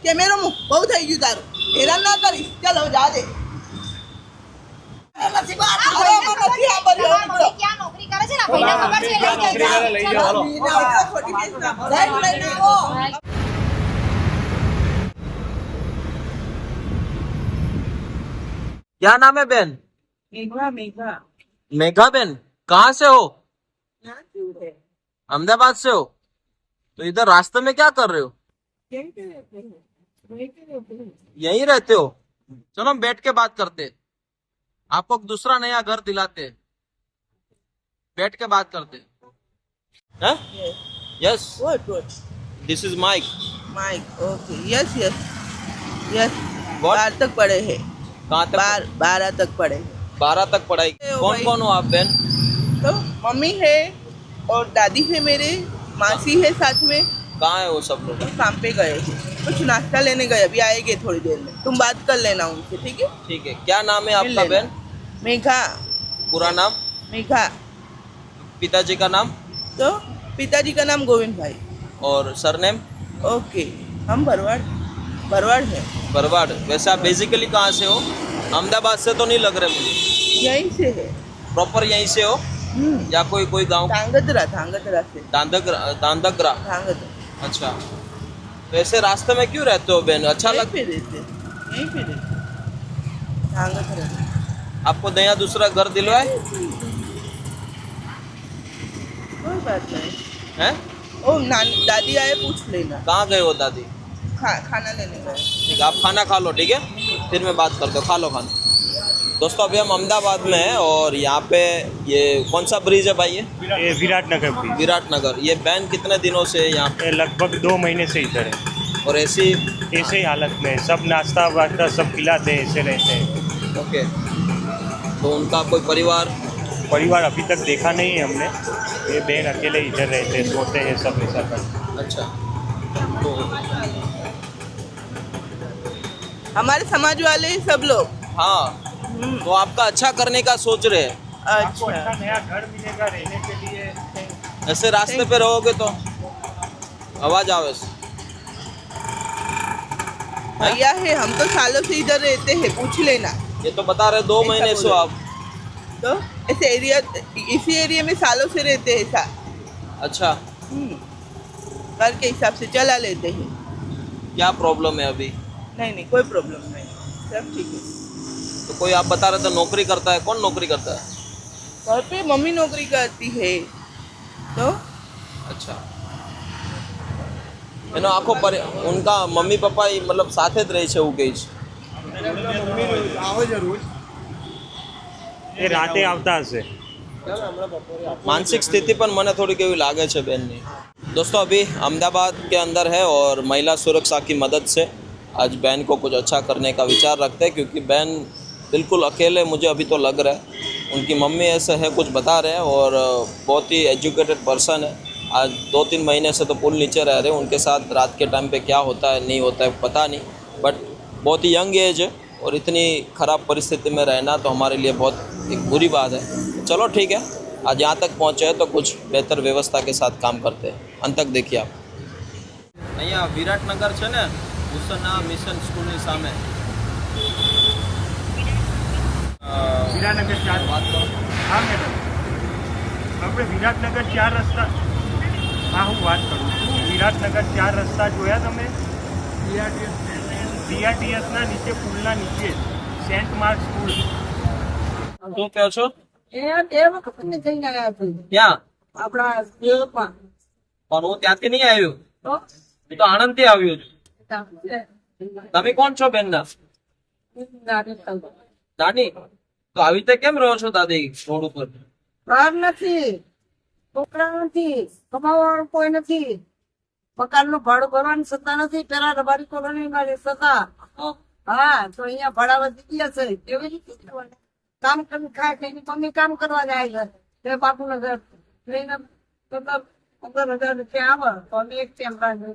કેમેરો મૂક, બહુ થઈ ગયું તારું, હેરાન ના કરીશ. ચાલ હવે જા દે. ક્યાં નોકરી કરે છે ને ભાઈને ખબર છે લઈ જાય. क्या नाम है बहन? मेघा मेघा मेघा बहन, कहाँ से हो? अहमदाबाद से हो? तो इधर रास्ते में क्या कर रहे हो? यहीं रहते हो? चलो हम बैठ के बात करते, आपको दूसरा नया घर दिलाते, बैठ के बात करते हैं. Yes, What? This is Mike. Mike, okay. Yes. Yes. What? 12 तक पढ़े हैं. कहाँ तक? 12 तक पढ़े. 12 तक पढ़ाई. कौन कौन हो आप बहन? तो मम्मी है और दादी है मेरे, मासी है साथ में. कहाँ है वो सब लोग? तो काम पे गए हैं, कुछ नाश्ता लेने गए, अभी आएंगे थोड़ी देर में. तुम बात कर लेना उनसे, ठीक है? ठीक है. क्या नाम है मिल आपका लेना. बहन? मेघा. पूरा नाम? मेघा. पिताजी का नाम तो पिताजी का नाम गोविंद भाई. और सरनेम? ओके. हम भरवाड़ है. बरवाड़. वैसे आप बेसिकली कहाँ से हो? अहमदाबाद से तो नहीं लग रहे मुझे. यहीं से है. प्रॉपर यहीं से हो या कोई गांव? धांगध्रा से. दांदग्रा. धांगध्रा. अच्छा. वैसे रास्ते में क्यों रहते हो बहन? अच्छा यहीं लग पे रहते. धांगध्रा. आपको नया दूसरा घर दिलवाए कोई बात नहीं. हैं? ओ दादी आए, पूछ लेना. कहाँ गए हो दादी? खाना लेने गए. ठीक है, आप खाना खा लो, ठीक है, फिर मैं बात करता हूँ. खा लो खाना. दोस्तों अभी हम अहमदाबाद में हैं और यहाँ पे ये कौन सा ब्रिज है भाई? ये विराटनगर भी. विराटनगर. ये बहन कितने दिनों से यहाँ पे? ये लगभग 2 महीने से इधर है. और ऐसी ऐसे ही हालत में सब नाश्ता वास्ता सब खिलाते हैं, ऐसे रहते हैं. ओके. तो उनका कोई परिवार अभी तक देखा नहीं है हमने. ये बहन अकेले इधर रहते हैं, सोते हैं सब ऐसा कर. अच्छा. तो हमारे समाज वाले ही सब लोग. हाँ, तो आपका अच्छा करने का सोच रहे हैं. आपको अच्छा अच्छा. नया घर मिलेगा रहने के लिए. ऐसे रास्ते पे रहोगे तो आवाज आवे. भैया है, हम तो सालों से इधर रहते हैं, पूछ लेना. ये तो बता रहे 2 ऐसा महीने से हो बोलो. आप. तो इसी एरिया में सालों से रहते हैं ऐसा. अच्छा. घर के हिसाब से चला लेते हैं. क्या प्रॉब्लम है अभी? नहीं कोई प्रॉब्लम नहीं, सब ठीक है. तो कोई आप बता रहे थे नौकरी करता है. कौन नौकरी करता है? घर पे मम्मी नौकरी करती है. तो अच्छा. એનો આખો ઉનકા મમ્મી પપ્પા મતલબ સાથે જ રહે છે એવું કહે છે. એ રાતે આવતા હશે. मानसिक स्थिति पर मैंने थोड़ी केवी लागे छे बहन ने. दोस्तों अभी अहमदाबाद के अंदर है और महिला सुरक्षा की मदद से आज बहन को कुछ अच्छा करने का विचार रखते हैं, क्योंकि बहन बिल्कुल अकेले मुझे अभी तो लग रहा है. उनकी मम्मी ऐसे है कुछ बता रहे हैं और बहुत ही एजुकेटेड पर्सन है. आज 2-3 महीने से तो पुल नीचे रह रहे हैं. उनके साथ रात के टाइम पे क्या होता है नहीं होता है पता नहीं, बट बहुत ही यंग एज है और इतनी ख़राब परिस्थिति में रहना तो हमारे लिए बहुत एक बुरी बात है. चलो ठीक है, आज यहाँ तक पहुँचे हैं तो कुछ बेहतर व्यवस्था के साथ काम करते हैं. अंत तक देखिए आप. અહીંયા વિરાટનગર છે ને, ભૂષણા મિશન સ્કૂલની સામે. વિરાટનગર 4. વાત કરો. હા મેડમ, આપણે વિરાટનગર 4 રસ્તા. હા હું વાત કરું છું. વિરાટનગર 4 રસ્તા જોયા તમે? બીઆરટીએસના નીચે પુલના નીચે સેન્ટ માર્ક સ્કૂલ. શું કહો છો? ક્યાં? આપણા પણ હું ત્યાંથી નહીં આવ્યો, હું તો આણંદથી આવ્યો છું. તમે કોણ છો બેનના? નાની. તો આવી રીતે કેમ રહો છો દાદી રોડ ઉપર? નથી, છોકરા નથી, કમાવાવાળું કોઈ નથી, મકાનનું ભાડું ભરવાની સત્તા નથી. પેલા રબારી કોલોનીમાં રહેતા હતા. હા, તો અહીંયા ભાડા વધી ગયા છે. કેવી રીતે કરવાનું? કામ કરી ખાય છે, એની મમ્મી કામ કરવા જાય છે, તે બાપુને ઘર લઈને 15,000 રૂપિયા આવે તો અમે એક ટાઈમ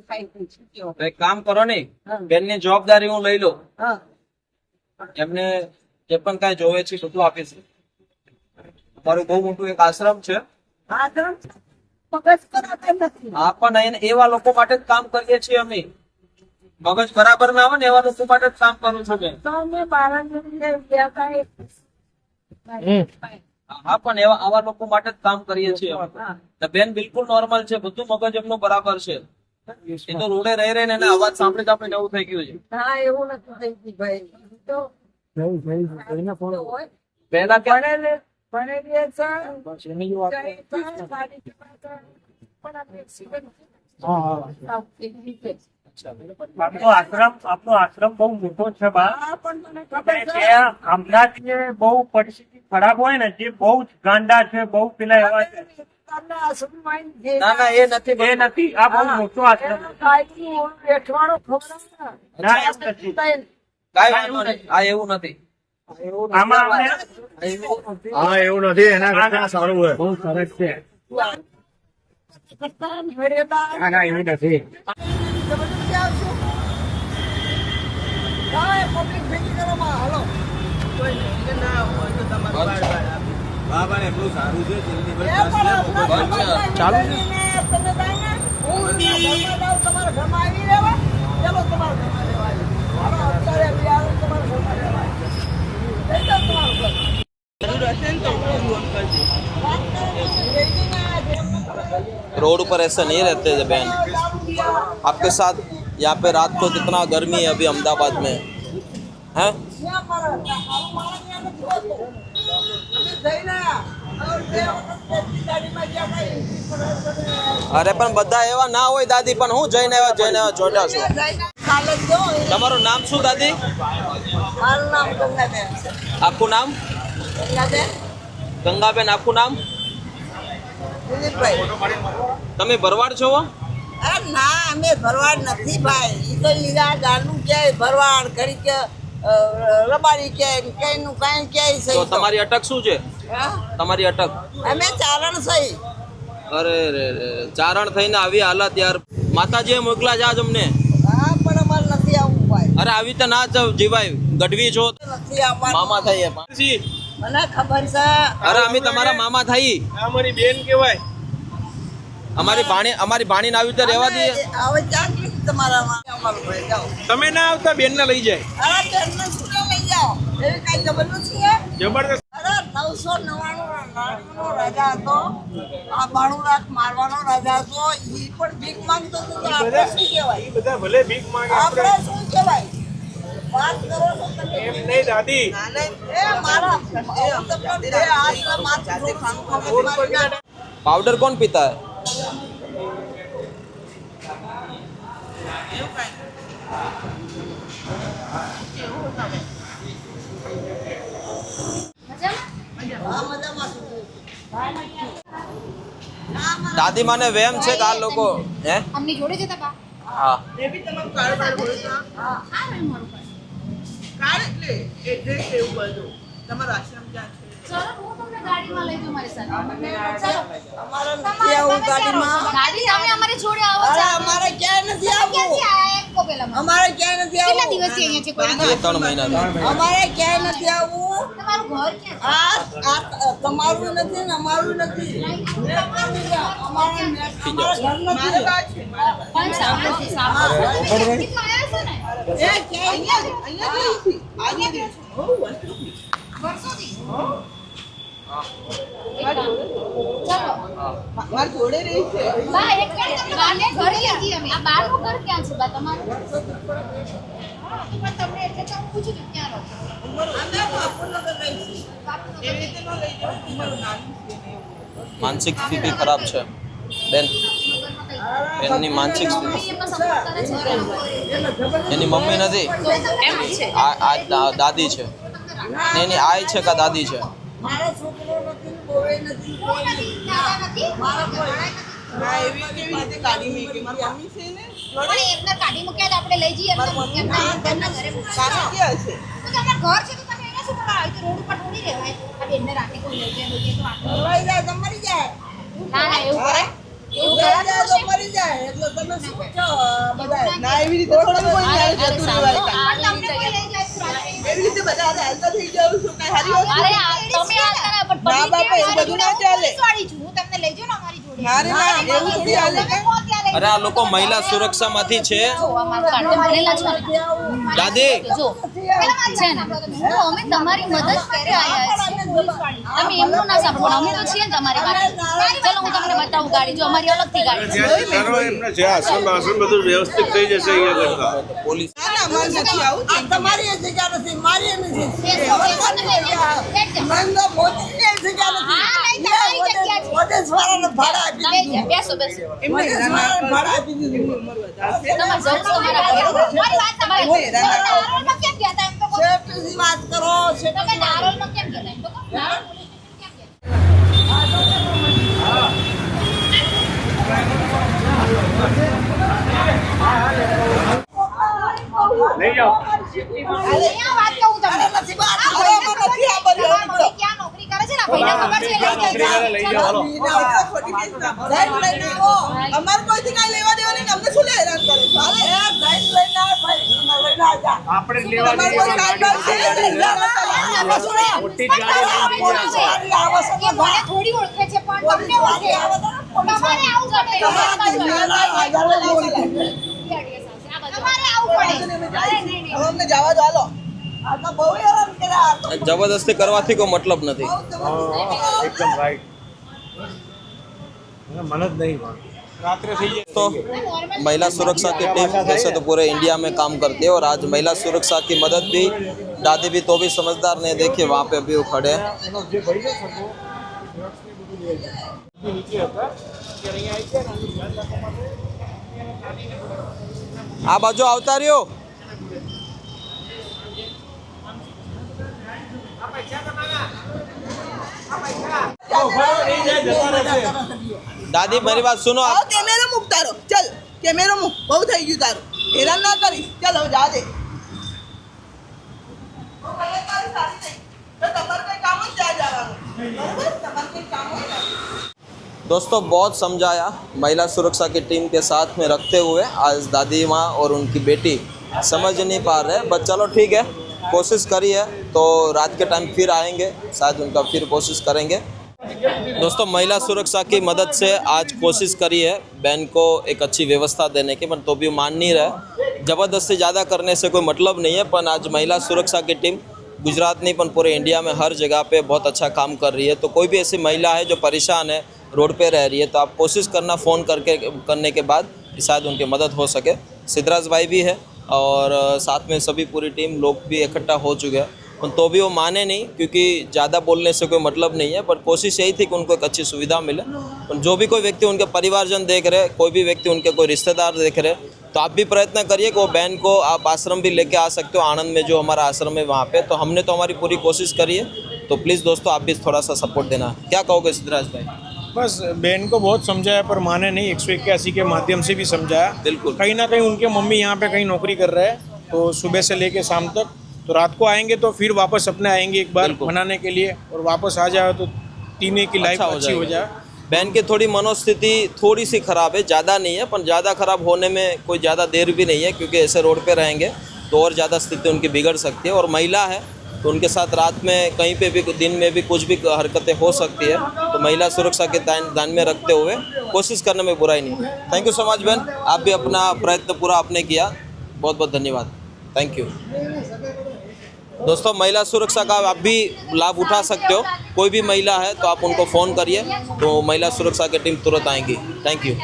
ખાઈ શકીએ. તો એક કામ કરો ને, બેનની જવાબદારી હું લઈ લઉં. હા, એમને જે પણ કાંઈ જોવે છે બધું આપીશ. અમારું બહુ મોટું એક આશ્રમ છે. આશ્રમ મગજ કરાતા નથી. હા, પણ એવા લોકો માટે જ કામ કરીએ છીએ અમે. મગજ બરાબર ના આવે ને એવા લોકો માટે જ કામ કરું છું બેન. તો અમે 12 ગયા હતા હા પણ એવા આવા લોકો માટે જ કામ કરીએ છીએ અમે. તો બેન બિલકુલ નોર્મલ છે, બધું મગજ એમનું બરાબર છે. એ તો રોડે રહી રહીને એને અવાજ સાંભળી સાંભળીને એવું થઈ ગયું છે. હા એવું નથી થઈ ગયું ભાઈ તો પહેલા ક્યાં ભણેલી છે સારી પણ આ એક્સિડન્ટ આપનો આશ્રમ બહુ મોટો છે બા. હા પણ મને ખબર છે ત્યાં હમણાં જે બહુ પરિસ્થિતિ ખરાબ હોય ને, જે બહુ જ ગાંડા છે, બહુ પેલા એવા છે. તમને આશ્રમમાં જે ના ના એ નથી એ નથી, આ બહુ મોટો આશ્રમ છે. કાંઈનું ઓલું બેઠવાનું ખવડાવે ને. ના એવું નથી. કાંઈ વાંધો નહીં. આ એવું નથી. આમાં અમને હા એવું નથી, એના કરતા સારું હોય. બહુ સરસ છે. કરતા મેળેતા ના ના એવું નથી. જબરદસ્તી આવશો કાંઈ પબ્લિક ભેગી કરવામાં હાલો કોઈ નહીં કે ના હોય તો તમારું બાળ બાળ આપે. બાબાને એટલું સારું છે જલ્દી એ પણ આપણા બંધ છે. ઘરમાં ચાલુ છે. તમે જાય ને હું ઘરમાં જાઉં તમારા ઘરમાં આવી રહેવા ચાલો તમારા ઘરમાં રહેવા આવી. હાલો અત્યારે બી આવો તમારા ઘરમાં રહેવા આવી. જઈ જાઓ તમારું ઘર જરૂર હશે ને તો હું ફોન કરજે. વાત કરો ને, જઈને જેમ रोड पर ऐसे नहीं रहते थे बहन. आपके साथ यहाँ पे रात को कितना गर्मी है अभी अहमदाबाद में है. જ્યાં મારા મારા ત્યાં નથી હોતું. અમે જઈને હવે બે વખત ગાડીમાં ગયા ભાઈ અરે પણ બધા એવા ના હોય દાદી, પણ હું જઈને જોડા છું. કાલે જો તમારું નામ શું દાદી? મારું નામ ગંગાબેન છે. આખું નામ? ગંગાબેન ગંગાબેન આખું નામ? દિલીપભાઈ. તમે ભરવાડ છો? અરે ના અમે ભરવાડ નથી ભાઈ. ઈ તો લીલા ગાનું કે ભરવાડ ઘડી કે રબારી કે કઈનું કાંઈ ક્યાંય તો સહી તમારી અટક શું છે? હા? તમારી અટક? અમે ચારણ સહી અરે રે રે, ચારણ થઈને આવી હાલત યાર. માતાજીએ મોકલા જ આજ અમને. હા પણ અમારે નથી આવવું ભાઈ. અરે આવી તો ના જ જીવાય, ગઢવી છો, નથી આવવાનું. મામા થઈએ. મને ખબર છે. અરે અમે તમારા મામા થઈ. અમારી બેન કહેવાય. અમારી ભાણીને આવી રીતે રહેવા દઈએ. હવે ચાકરી તમારામાં અમારું ભાઈ જાઓ. તમે ના આવતા, બેન ને લઈ જાય. અરે બેનને શું લઈ જાઓ? એવી કાંઈ જબરદસ્તી છે? જબરદસ્ત. અરે 999 નો રાજા હતો. આ 92 લાખ મારવાનો રાજા હતો. ઈ પણ ભીખ માંગતો હતો તો આપણે શું કહેવાય? બધા ભલે ભીખ માંગે, આપણે શું કહેવાય? વાત કરો છો તમે. એમ નહીં દાદી. એ મારા હું તમને બે હાથના માથે જોઉં છું. पाउडर कौन पीता है? એવું કાંઈ મજામાં? હા, મજામાં છું. દાદી માને વેમ છે કે આ લોકો હે? અમની જોડે જતા બા હા. એ બી તમારું કાર્ડ બાળ હોય તો આ રહ્યું મારું કાર્ડ. કાર્ડ એટલે એડ્રેસ એવું બધું. તમારો આશ્રમ ક્યાં છે? ચલો હું તમને ગાડીમાં લઈ જાઉં મારી સાથે. ચલો. અમારે નથી આવવું ગાડીમાં. ગાડી તમે અમારી જોડે આવો અરે ચાલો. અમારે ક્યાંય નથી તમે આવવું. ક્યાંથી આયા એમ કહો પહેલા મને. અમારે ક્યાંય નથી કેટલા આવવું. દિવસથી અહીંયા છે કોઈ? 3 મહિના. અમારે ક્યાંય નથી આવવું. તમારું ઘર ક્યાં છે? આ તમારું નથી ને અમારું નથી. અમારા ઘર નથી. મારા બા છે મારા બા. પણ સાંભળો, સાંભળો. કેટલા આયા છો ને? એ ક્યાંય અહીંયા નથી. આજે જ છે. બહુ વર્ષોથી. વર્ષોથી? હો. ચલો. મારા જોડે રહી છે. બા એક મિનિટ તમને ઘર ક્યાંથી અમે? આ બારનું ઘર ક્યાં છે બા તમારું? હા, તો પણ તમને એટલે તો હું પૂછું છું ક્યાં રહો છો? અમે બાપુનગર રહીશું. એવી રીતે ન લઈ જાઓ. તમારું નાનું છે ને એવું. માનસિક સ્થિતિ ખરાબ છે બેન. બેનની માનસિક સ્થિતિ. મમ્મી એમનો સપોર્ટ કરે છે કે એની મમ્મી નથી, એમ છે. આ દાદી છે. એની આઈ છે કે દાદી છે? મારો છોકરો નથી, બોવે નથી, કોઈ નથી. દાદા નથી? મારા કોઈ. ના એવી કેવી રીતે કાઢી મેકે? મારી મમ્મી છે ને. પણ એમને કાઢી મૂક્યા આપણે લઈ જઈએ એમના ઘરના ઘરે મૂકી કાઢી ક્યાં છે? તો તમારું ઘર છે તો તમે અહીંયા શું કરવા આવી? તો રોડ ઉપર થોડી રહેવાય. આ બેનને રાતે કોઈ લઈ જાય તો આટલું. લઈ જાય તો મરી જાય. ના ના એવું કરાય? એવું લઈ જાય કરાતું તો હશે? મરી જાય. એટલે તમે શું પૂછો બધાય? ના એવી રીતે થોડા કોઈ અરે, ન્યાય અરે, જતું સાંભળો, રહેવાય કાંઈ. આ તમને કોઈ લઈ જાય તો રાતે. એવી રીતે બધા હાલતા થઈ જાવ છો કાંઈ હારી વાત અરે છે? આ તમે હાલતા ના પણ ના public બાપા, કેવી એવું બધું ના ચાલે. હું પોલીસવાળી છું. હું તમને લઈ જાઉં ને અમારી જોડે. ના રે ના, એવું થોડી હાલે તમે કોણ ત્યાં લઈ અરે આ લોકો મહિલા સુરક્ષામાંથી છે જો અમારું કાર્ડ ભરેલા છે ને. દાદી જો છે ને તો અમે તમારી મદદ કરે આયા છીએ. તમે એમનું ના સાંભળો, અમે તો છીએ ને તમારી પાસે. ચલો હું તમને બતાવું ગાડી, જો અમારી અલગથી ગાડી છે. જે આશ્રમ બધું વ્યવસ્થિત થઈ જશે અહીંયા કરતા પોલીસ ના ના મારે નથી આવું આ તમારી એ જગ્યા નથી, મારી એ નથી. બેસો, બેસો, તમે બેસો. નરેન્દ્ર મોદીની એ જગ્યા નથી. હા, નહીં, તમારી જગ્યા છે. મોદેશ્વરાને ભાડા આપી તમે દીધું. બેસો, બેસો. મોદેશ્વરાને ભાડા આપી દીધું. ઉંમર વધારે છે. તમારે જવું છે તમારા ઘરે? મારી વાત તમારે નારોલમાં કેમ ગયા હતા એમ તો કહો. સેફટીની વાત કરો, તમે નારોલમાં કેમ ગયા હતા એમ તો કહો. નારોલ પોલીસ સ્ટેશન કેમ ગયા હતા? લઈ જાઓ અહીંયા વાત કહું તમને. નથી વાત. આ આમાં નથી આ બધું. ભાઈ ક્યાં નોકરી કરે છે ને, ભાઈને ખબર છે, લઈ જાય. ચાલો. ખોટી કેસ ના કરો. સાહેબ લઈને આવો. અમારે કોઈથી કાંઈ લેવા દેવા નહીં. અમને શું હેરાન કરે છો? હાલો. એ સાઈડ લઈને આવ ભાઈ. લઈને આવજા. આપણે જ લેવા તમારે જઈએ કોઈ કામ બામ છે? મોટી જ ગાડી લઈને જઈએ છીએ. સારી આવશે એ મને થોડી ઓળખે છે પણ તમને ઓળખે. તમારે આવું પડે. તમારે આવું પડે. અરે નહીં, નહીં. હવે અમને જવા દો હાલો. આ તો બહુ હેરાન કર્યા. જબરદસ્તી કરવાથી કોઈ મતલબ નથી એકદમ રાઈટ મને જ नहीं रात्रे से ये तो महिला सुरक्षा की टीम वैसे तो पूरे इंडिया में काम करती है और आज महिला सुरक्षा की मदद भी दादी भी तो भी समझदार नहीं, देखिए वहाँ पे अभी वो खड़े हैं। જે ભાઈ છે સગો નીચે હતા ત્યારે અહીંયા આવી છે આ બાજુ આવતા રહ્યો दादी मेरी बात सुनो આવો आप કેમેરો મૂક તારો. ચલ કેમેરો મૂક. બહુ થઈ ગયું તારું. હેરાન ના કરીશ. ચાલ હવે જા દે. તો તમારે કંઈ કામ જ ત્યાં જવાનું. બરાબર? તમારે કંઈ કામ હોય ને. दोस्तों बहुत समझाया, महिला सुरक्षा की टीम के साथ में रखते हुए आज दादी माँ और उनकी बेटी समझ नहीं पा रहे, बट चलो ठीक है, कोशिश करी है तो रात के टाइम फिर आएंगे, शायद उनका फिर कोशिश करेंगे। दोस्तों महिला सुरक्षा की मदद से आज कोशिश करी है बहन को एक अच्छी व्यवस्था देने की, पर तो भी मान नहीं रहे। ज़बरदस्ती ज़्यादा करने से कोई मतलब नहीं है, पर आज महिला सुरक्षा की टीम गुजरात नहीं पर पूरे इंडिया में हर जगह पे बहुत अच्छा काम कर रही है। तो कोई भी ऐसी महिला है जो परेशान है, रोड पे रह रही है, तो आप कोशिश करना फ़ोन करने के बाद शायद उनकी मदद हो सके। सिद्धराज भाई भी है और साथ में सभी पूरी टीम लोग भी इकट्ठा हो चुके हैं, तो भी वो माने नहीं क्योंकि ज़्यादा बोलने से कोई मतलब नहीं है, पर कोशिश यही थी कि उनको एक अच्छी सुविधा मिले। जो भी कोई व्यक्ति उनके परिवारजन देख रहे, कोई भी व्यक्ति उनके कोई रिश्तेदार देख रहे, तो आप भी प्रयत्न करिए कि वो बहन को आप आश्रम भी लेके आ सकते हो, आनंद में जो हमारा आश्रम है वहाँ पे। तो हमने तो हमारी पूरी कोशिश करी है, तो प्लीज़ दोस्तों आप भी थोड़ा सा सपोर्ट देना। क्या कहोगे सिद्धराज भाई? बस बहन को बहुत समझाया पर माने नहीं, 181 के माध्यम से भी समझाया। बिल्कुल। कहीं ना कहीं उनके मम्मी यहाँ पे कहीं नौकरी कर रहे हैं, तो सुबह से लेके शाम तक, तो रात को आएंगे तो फिर वापस अपने आएंगे एक बार बिल्कुल। मनाने के लिए, और वापस आ जाए तो तीनों की लाइफ अच्छा हो अच्छी हो जाएगा। जाए। बहन की थोड़ी मनोस्थिति थोड़ी सी ख़राब है, ज़्यादा नहीं है, पर ज़्यादा ख़राब होने में कोई ज़्यादा देर भी नहीं है, क्योंकि ऐसे रोड पे रहेंगे तो और ज़्यादा स्थिति उनकी बिगड़ सकती है। और महिला है तो उनके साथ रात में कहीं पे भी दिन में भी कुछ भी हरकतें हो सकती है, तो महिला सुरक्षा के ध्यान में रखते हुए कोशिश करने में बुराई नहीं। थैंक यू सो मच बहन, आप भी अपना प्रयत्न पूरा आपने किया, बहुत बहुत धन्यवाद, थैंक यू। दोस्तों महिला सुरक्षा का आप भी लाभ उठा सकते हो, कोई भी महिला है तो आप उनको फ़ोन करिए, तो महिला सुरक्षा की टीम तुरंत आएंगी। Thank you.